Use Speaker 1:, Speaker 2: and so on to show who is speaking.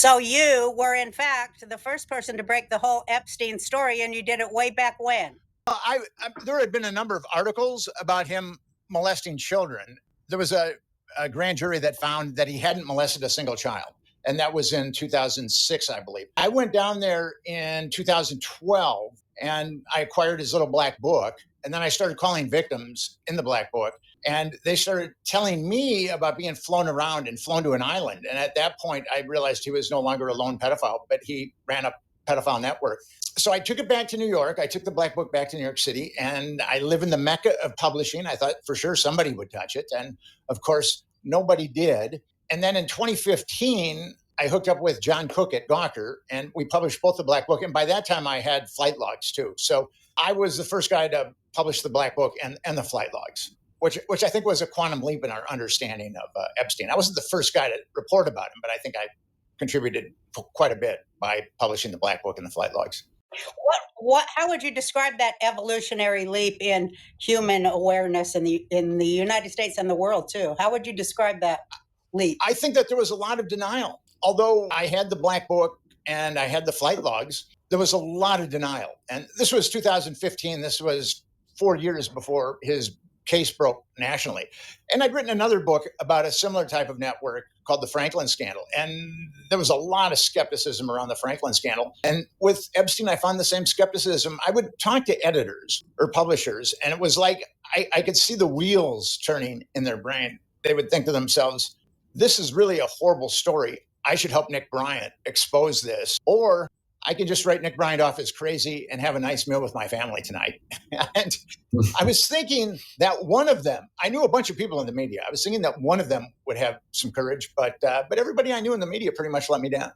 Speaker 1: So you were, in fact, the first person to break the whole Epstein story, and you did it way back when.
Speaker 2: There had been a number of articles about him molesting children. There was a grand jury that found that he hadn't molested a single child. And that was in 2006, I believe. I went down there in 2012 and I acquired his little black book. And then I started calling victims in the black book. And they started telling me about being flown around and flown to an island. And at that point, I realized he was no longer a lone pedophile, but he ran a pedophile network. So I took it back to New York. I took the black book back to New York City, and I live in the mecca of publishing. I thought for sure somebody would touch it. And of course, nobody did. And then in 2015, I hooked up with John Cook at Gawker, and we published both the black book. And by that time, I had flight logs too. So I was the first guy to publish the black book and the flight logs, which I think was a quantum leap in our understanding of Epstein. I wasn't the first guy to report about him, but I think I contributed quite a bit by publishing the black book and the flight logs.
Speaker 1: How would you describe that evolutionary leap in human awareness in the United States and the world too? How would you describe that leap?
Speaker 2: I think that there was a lot of denial. Although I had the black book and I had the flight logs, there was a lot of denial. And this was 2015. This was 4 years before his case broke nationally. And I'd written another book about a similar type of network called the Franklin Scandal. And there was a lot of skepticism around the Franklin Scandal. And with Epstein, I found the same skepticism. I would talk to editors or publishers, and it was like I could see the wheels turning in their brain. They would think to themselves, this is really a horrible story. I should help Nick Bryant expose this. Or I can just write Nick Bryant off as crazy and have a nice meal with my family tonight. And I was thinking that one of them, I knew a bunch of people in the media. I was thinking that one of them would have some courage, but everybody I knew in the media pretty much let me down.